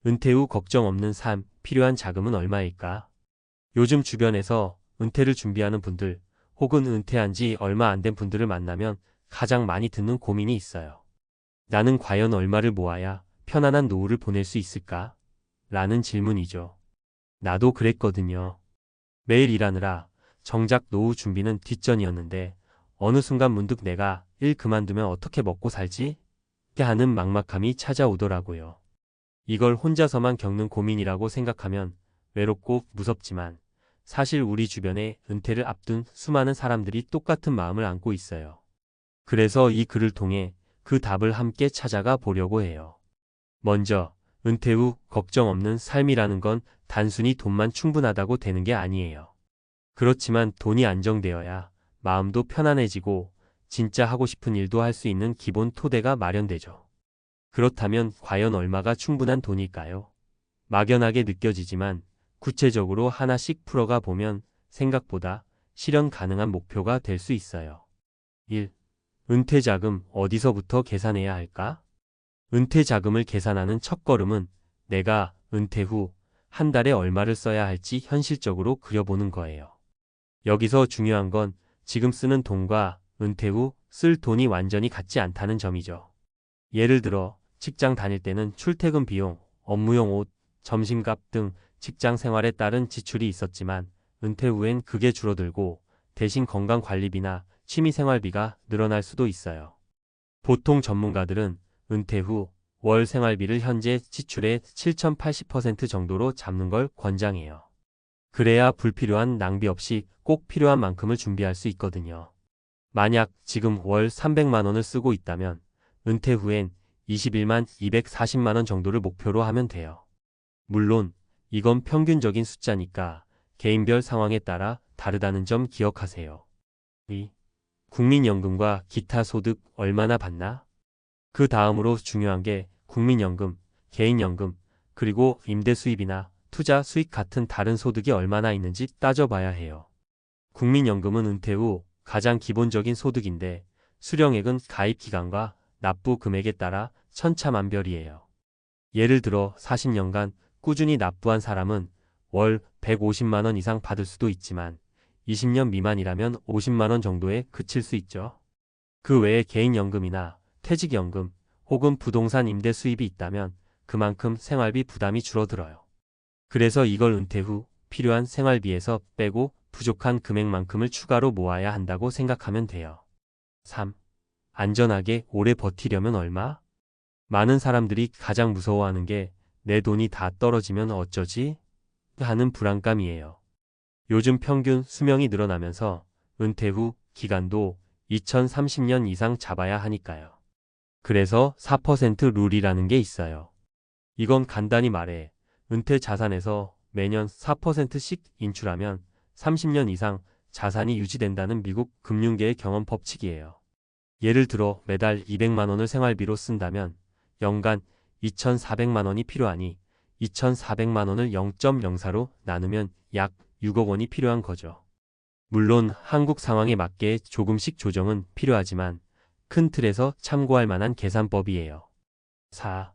은퇴 후 걱정 없는 삶, 필요한 자금은 얼마일까? 요즘 주변에서 은퇴를 준비하는 분들, 혹은 은퇴한 지 얼마 안 된 분들을 만나면 가장 많이 듣는 고민이 있어요. 나는 과연 얼마를 모아야 편안한 노후를 보낼 수 있을까? 라는 질문이죠. 나도 그랬거든요. 매일 일하느라 정작 노후 준비는 뒷전이었는데 어느 순간 문득 내가 일 그만두면 어떻게 먹고 살지? 하는 막막함이 찾아오더라고요. 이걸 혼자서만 겪는 고민이라고 생각하면 외롭고 무섭지만 사실 우리 주변에 은퇴를 앞둔 수많은 사람들이 똑같은 마음을 안고 있어요. 그래서 이 글을 통해 그 답을 함께 찾아가 보려고 해요. 먼저, 은퇴 후 걱정 없는 삶이라는 건 단순히 돈만 충분하다고 되는 게 아니에요. 그렇지만 돈이 안정되어야 마음도 편안해지고 진짜 하고 싶은 일도 할 수 있는 기본 토대가 마련되죠. 그렇다면 과연 얼마가 충분한 돈일까요? 막연하게 느껴지지만 구체적으로 하나씩 풀어가 보면 생각보다 실현 가능한 목표가 될 수 있어요. 1. 은퇴 자금 어디서부터 계산해야 할까? 은퇴 자금을 계산하는 첫걸음은 내가 은퇴 후 한 달에 얼마를 써야 할지 현실적으로 그려보는 거예요. 여기서 중요한 건 지금 쓰는 돈과 은퇴 후 쓸 돈이 완전히 같지 않다는 점이죠. 예를 들어 직장 다닐 때는 출퇴근 비용, 업무용 옷, 점심값 등 직장 생활에 따른 지출이 있었지만 은퇴 후엔 그게 줄어들고 대신 건강관리비나 취미생활비가 늘어날 수도 있어요. 보통 전문가들은 은퇴 후 월 생활비를 현재 지출의 7,080% 정도로 잡는 걸 권장해요. 그래야 불필요한 낭비 없이 꼭 필요한 만큼을 준비할 수 있거든요. 만약 지금 월 300만 원을 쓰고 있다면 은퇴 후엔 21만 240만 원 정도를 목표로 하면 돼요. 물론 이건 평균적인 숫자니까 개인별 상황에 따라 다르다는 점 기억하세요. 2. 국민연금과 기타 소득 얼마나 받나? 그 다음으로 중요한 게 국민연금, 개인연금, 그리고 임대 수입이나 투자 수익 같은 다른 소득이 얼마나 있는지 따져봐야 해요. 국민연금은 은퇴 후 가장 기본적인 소득인데 수령액은 가입 기간과 납부 금액에 따라 천차만별이에요. 예를 들어 40년간 꾸준히 납부한 사람은 월 150만 원 이상 받을 수도 있지만 20년 미만이라면 50만 원 정도에 그칠 수 있죠. 그 외에 개인연금이나 퇴직연금 혹은 부동산 임대 수입이 있다면 그만큼 생활비 부담이 줄어들어요. 그래서 이걸 은퇴 후 필요한 생활비에서 빼고 부족한 금액만큼을 추가로 모아야 한다고 생각하면 돼요. 3. 안전하게 오래 버티려면 얼마? 많은 사람들이 가장 무서워하는 게 내 돈이 다 떨어지면 어쩌지? 하는 불안감이에요. 요즘 평균 수명이 늘어나면서 은퇴 후 기간도 2030년 이상 잡아야 하니까요. 그래서 4% 룰이라는 게 있어요. 이건 간단히 말해 은퇴 자산에서 매년 4%씩 인출하면 30년 이상 자산이 유지된다는 미국 금융계의 경험 법칙이에요. 예를 들어 매달 200만 원을 생활비로 쓴다면 연간 2,400만 원이 필요하니 2,400만 원을 0.04로 나누면 약 6억 원이 필요한 거죠. 물론 한국 상황에 맞게 조금씩 조정은 필요하지만 큰 틀에서 참고할 만한 계산법이에요. 4.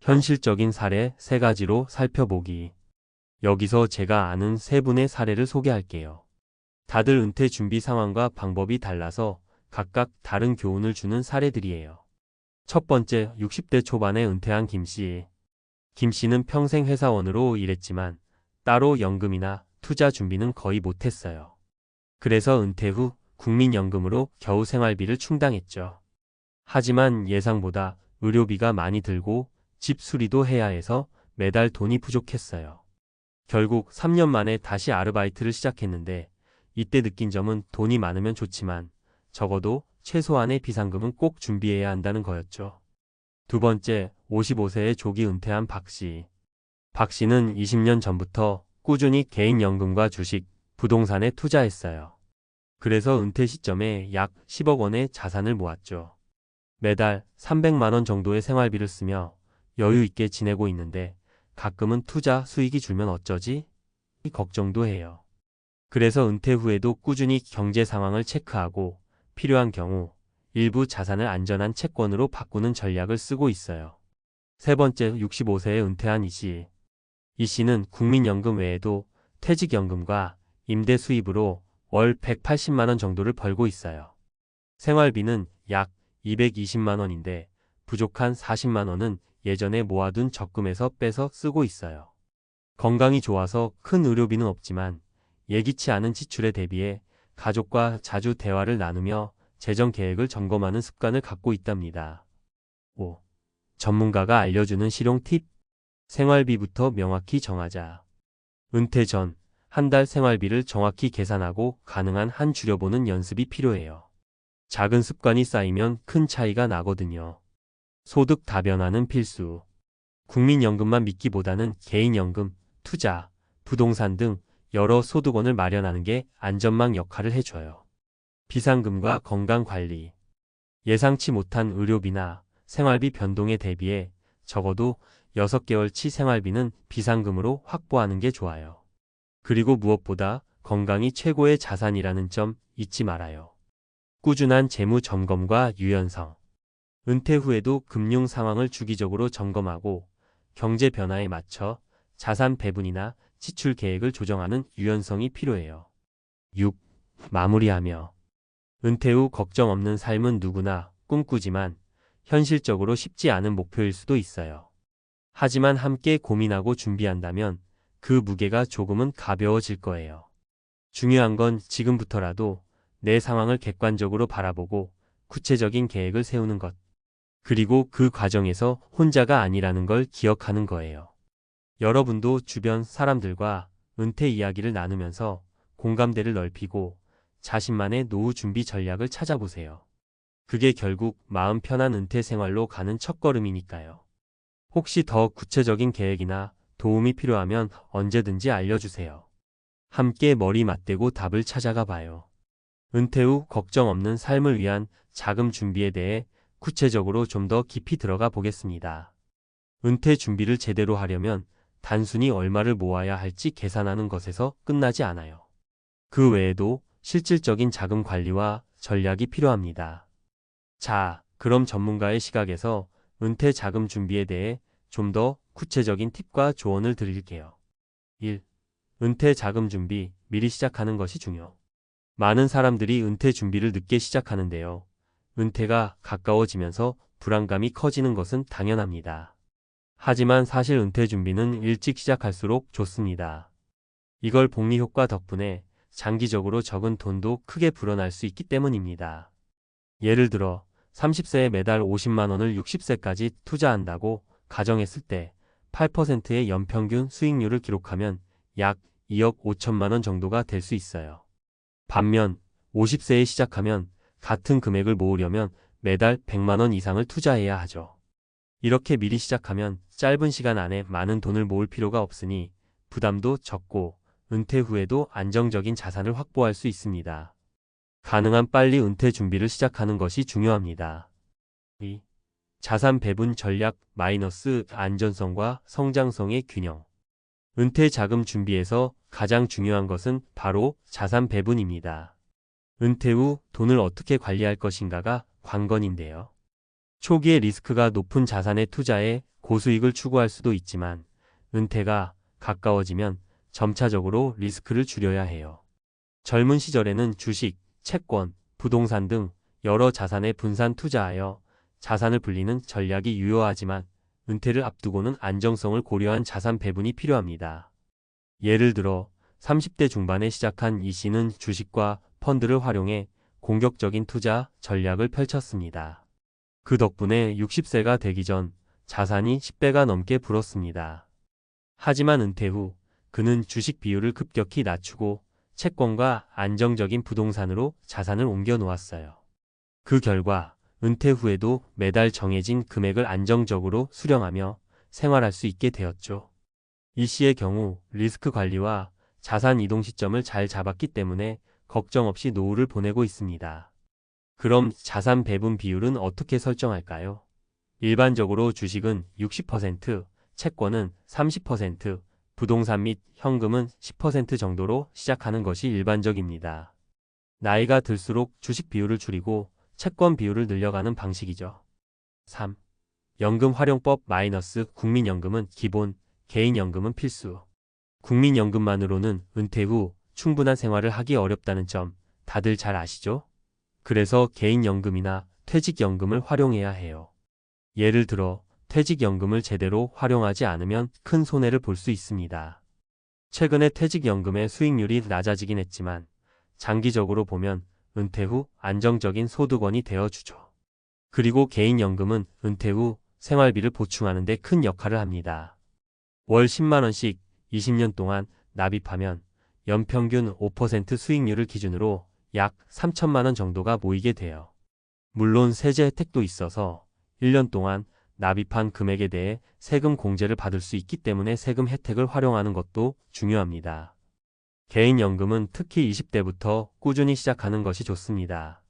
현실적인 사례 3가지로 살펴보기. 여기서 제가 아는 3분의 사례를 소개할게요. 다들 은퇴 준비 상황과 방법이 달라서 각각 다른 교훈을 주는 사례들이에요. 첫 번째, 60대 초반에 은퇴한 김 씨. 김 씨는 평생 회사원으로 일했지만 따로 연금이나 투자 준비는 거의 못했어요. 그래서 은퇴 후 국민연금으로 겨우 생활비를 충당했죠. 하지만 예상보다 의료비가 많이 들고 집 수리도 해야 해서 매달 돈이 부족했어요. 결국 3년 만에 다시 아르바이트를 시작했는데 이때 느낀 점은 돈이 많으면 좋지만 적어도 최소한의 비상금은 꼭 준비해야 한다는 거였죠. 두 번째, 55세에 조기 은퇴한 박 씨. 박 씨는 20년 전부터 꾸준히 개인연금과 주식, 부동산에 투자했어요. 그래서 은퇴 시점에 약 10억 원의 자산을 모았죠. 매달 300만 원 정도의 생활비를 쓰며 여유 있게 지내고 있는데 가끔은 투자 수익이 줄면 어쩌지? 이 걱정도 해요. 그래서 은퇴 후에도 꾸준히 경제 상황을 체크하고 필요한 경우 일부 자산을 안전한 채권으로 바꾸는 전략을 쓰고 있어요. 세 번째, 65세에 은퇴한 이 씨. 이 씨는 국민연금 외에도 퇴직연금과 임대 수입으로 월 180만 원 정도를 벌고 있어요. 생활비는 약 220만 원인데 부족한 40만 원은 예전에 모아둔 적금에서 빼서 쓰고 있어요. 건강이 좋아서 큰 의료비는 없지만 예기치 않은 지출에 대비해 가족과 자주 대화를 나누며 재정 계획을 점검하는 습관을 갖고 있답니다. 5. 전문가가 알려주는 실용 팁. 생활비부터 명확히 정하자. 은퇴 전 한 달 생활비를 정확히 계산하고 가능한 한 줄여보는 연습이 필요해요. 작은 습관이 쌓이면 큰 차이가 나거든요. 소득 다변화는 필수. 국민연금만 믿기보다는 개인연금, 투자, 부동산 등 여러 소득원을 마련하는 게 안전망 역할을 해줘요. 비상금과 건강관리. 예상치 못한 의료비나 생활비 변동에 대비해 적어도 6개월치 생활비는 비상금으로 확보하는 게 좋아요. 그리고 무엇보다 건강이 최고의 자산이라는 점 잊지 말아요. 꾸준한 재무 점검과 유연성. 은퇴 후에도 금융 상황을 주기적으로 점검하고 경제 변화에 맞춰 자산 배분이나 지출 계획을 조정하는 유연성이 필요해요. 6. 마무리하며. 은퇴 후 걱정 없는 삶은 누구나 꿈꾸지만 현실적으로 쉽지 않은 목표일 수도 있어요. 하지만 함께 고민하고 준비한다면 그 무게가 조금은 가벼워질 거예요. 중요한 건 지금부터라도 내 상황을 객관적으로 바라보고 구체적인 계획을 세우는 것. 그리고 그 과정에서 혼자가 아니라는 걸 기억하는 거예요. 여러분도 주변 사람들과 은퇴 이야기를 나누면서 공감대를 넓히고 자신만의 노후 준비 전략을 찾아보세요. 그게 결국 마음 편한 은퇴 생활로 가는 첫걸음이니까요. 혹시 더 구체적인 계획이나 도움이 필요하면 언제든지 알려주세요. 함께 머리 맞대고 답을 찾아가 봐요. 은퇴 후 걱정 없는 삶을 위한 자금 준비에 대해 구체적으로 좀 더 깊이 들어가 보겠습니다. 은퇴 준비를 제대로 하려면 단순히 얼마를 모아야 할지 계산하는 것에서 끝나지 않아요. 그 외에도 실질적인 자금 관리와 전략이 필요합니다. 자, 그럼 전문가의 시각에서 은퇴 자금 준비에 대해 좀 더 구체적인 팁과 조언을 드릴게요. 1. 은퇴 자금 준비, 미리 시작하는 것이 중요. 많은 사람들이 은퇴 준비를 늦게 시작하는데요. 은퇴가 가까워지면서 불안감이 커지는 것은 당연합니다. 하지만 사실 은퇴 준비는 일찍 시작할수록 좋습니다. 이걸 복리 효과 덕분에 장기적으로 적은 돈도 크게 불어날 수 있기 때문입니다. 예를 들어 30세에 매달 50만 원을 60세까지 투자한다고 가정했을 때 8%의 연평균 수익률을 기록하면 약 2억 5천만 원 정도가 될 수 있어요. 반면 50세에 시작하면 같은 금액을 모으려면 매달 100만 원 이상을 투자해야 하죠. 이렇게 미리 시작하면 짧은 시간 안에 많은 돈을 모을 필요가 없으니 부담도 적고 은퇴 후에도 안정적인 자산을 확보할 수 있습니다. 가능한 빨리 은퇴 준비를 시작하는 것이 중요합니다. 2. 자산 배분 전략 마이너스 안전성과 성장성의 균형. 은퇴 자금 준비에서 가장 중요한 것은 바로 자산 배분입니다. 은퇴 후 돈을 어떻게 관리할 것인가가 관건인데요. 초기에 리스크가 높은 자산에 투자해 고수익을 추구할 수도 있지만 은퇴가 가까워지면 점차적으로 리스크를 줄여야 해요. 젊은 시절에는 주식, 채권, 부동산 등 여러 자산에 분산 투자하여 자산을 불리는 전략이 유효하지만 은퇴를 앞두고는 안정성을 고려한 자산 배분이 필요합니다. 예를 들어 30대 중반에 시작한 이 씨는 주식과 펀드를 활용해 공격적인 투자 전략을 펼쳤습니다. 그 덕분에 60세가 되기 전 자산이 10배가 넘게 불었습니다. 하지만 은퇴 후 그는 주식 비율을 급격히 낮추고 채권과 안정적인 부동산으로 자산을 옮겨 놓았어요. 그 결과 은퇴 후에도 매달 정해진 금액을 안정적으로 수령하며 생활할 수 있게 되었죠. 이 씨의 경우 리스크 관리와 자산 이동 시점을 잘 잡았기 때문에 걱정 없이 노후를 보내고 있습니다. 그럼 자산 배분 비율은 어떻게 설정할까요? 일반적으로 주식은 60%, 채권은 30%, 부동산 및 현금은 10% 정도로 시작하는 것이 일반적입니다. 나이가 들수록 주식 비율을 줄이고 채권 비율을 늘려가는 방식이죠. 3. 연금 활용법 마이너스 국민연금은 기본, 개인연금은 필수. 국민연금만으로는 은퇴 후 충분한 생활을 하기 어렵다는 점 다들 잘 아시죠? 그래서 개인연금이나 퇴직연금을 활용해야 해요. 예를 들어 퇴직연금을 제대로 활용하지 않으면 큰 손해를 볼 수 있습니다. 최근에 퇴직연금의 수익률이 낮아지긴 했지만 장기적으로 보면 은퇴 후 안정적인 소득원이 되어주죠. 그리고 개인연금은 은퇴 후 생활비를 보충하는 데 큰 역할을 합니다. 월 10만원씩 20년 동안 납입하면 연평균 5% 수익률을 기준으로 약 3천만원 정도가 모이게 돼요. 물론 세제 혜택도 있어서 1년 동안 납입한 금액에 대해 세금 공제를 받을 수 있기 때문에 세금 혜택을 활용하는 것도 중요합니다. 개인연금은 특히 20대부터 꾸준히 시작하는 것이 좋습니다.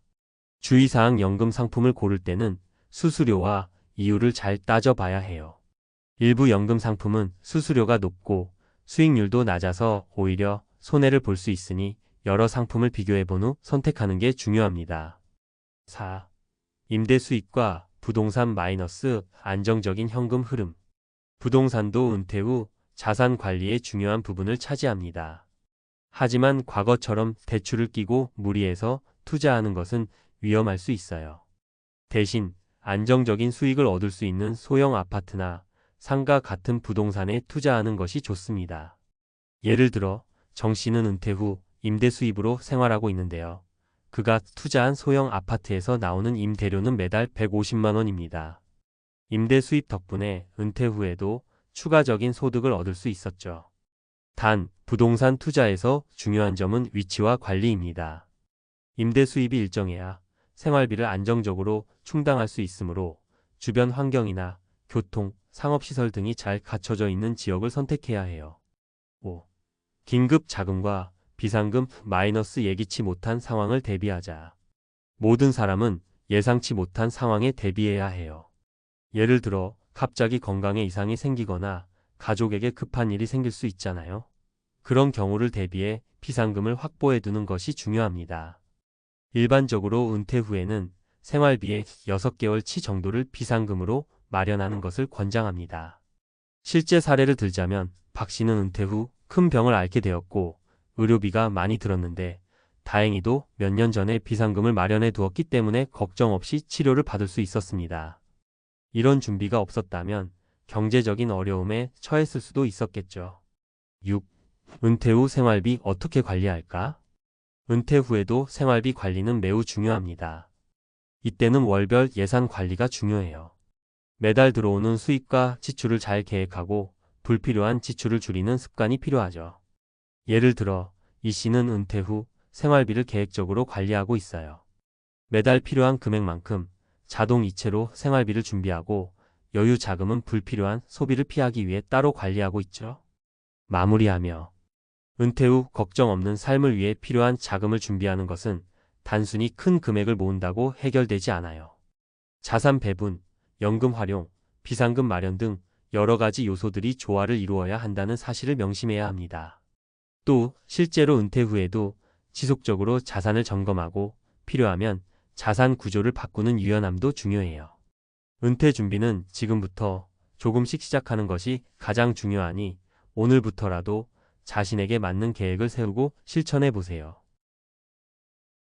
주의사항 연금 상품을 고를 때는 수수료와 이율을 잘 따져봐야 해요. 일부 연금 상품은 수수료가 높고 수익률도 낮아서 오히려 손해를 볼 수 있으니 여러 상품을 비교해본 후 선택하는 게 중요합니다. 4. 임대 수입과 부동산 마이너스 안정적인 현금 흐름. 부동산도 은퇴 후 자산 관리의 중요한 부분을 차지합니다. 하지만 과거처럼 대출을 끼고 무리해서 투자하는 것은 위험할 수 있어요. 대신 안정적인 수익을 얻을 수 있는 소형 아파트나 상가 같은 부동산에 투자하는 것이 좋습니다. 예를 들어 정 씨는 은퇴 후 임대 수입으로 생활하고 있는데요. 그가 투자한 소형 아파트에서 나오는 임대료는 매달 150만 원입니다. 임대 수입 덕분에 은퇴 후에도 추가적인 소득을 얻을 수 있었죠. 단, 부동산 투자에서 중요한 점은 위치와 관리입니다. 임대 수입이 일정해야 생활비를 안정적으로 충당할 수 있으므로 주변 환경이나 교통, 상업시설 등이 잘 갖춰져 있는 지역을 선택해야 해요. 5. 긴급 자금과 비상금 마이너스 예기치 못한 상황을 대비하자. 모든 사람은 예상치 못한 상황에 대비해야 해요. 예를 들어 갑자기 건강에 이상이 생기거나 가족에게 급한 일이 생길 수 있잖아요. 그런 경우를 대비해 비상금을 확보해 두는 것이 중요합니다. 일반적으로 은퇴 후에는 생활비의 6개월치 정도를 비상금으로 마련하는 것을 권장합니다. 실제 사례를 들자면 박 씨는 은퇴 후 큰 병을 앓게 되었고 의료비가 많이 들었는데 다행히도 몇 년 전에 비상금을 마련해 두었기 때문에 걱정 없이 치료를 받을 수 있었습니다. 이런 준비가 없었다면 경제적인 어려움에 처했을 수도 있었겠죠. 6. 은퇴 후 생활비 어떻게 관리할까? 은퇴 후에도 생활비 관리는 매우 중요합니다. 이때는 월별 예산 관리가 중요해요. 매달 들어오는 수입과 지출을 잘 계획하고 불필요한 지출을 줄이는 습관이 필요하죠. 예를 들어 이 씨는 은퇴 후 생활비를 계획적으로 관리하고 있어요. 매달 필요한 금액만큼 자동 이체로 생활비를 준비하고 여유 자금은 불필요한 소비를 피하기 위해 따로 관리하고 있죠. 마무리하며 은퇴 후 걱정 없는 삶을 위해 필요한 자금을 준비하는 것은 단순히 큰 금액을 모은다고 해결되지 않아요. 자산 배분, 연금 활용, 비상금 마련 등 여러 가지 요소들이 조화를 이루어야 한다는 사실을 명심해야 합니다. 또 실제로 은퇴 후에도 지속적으로 자산을 점검하고 필요하면 자산 구조를 바꾸는 유연함도 중요해요. 은퇴 준비는 지금부터 조금씩 시작하는 것이 가장 중요하니 오늘부터라도 자신에게 맞는 계획을 세우고 실천해 보세요.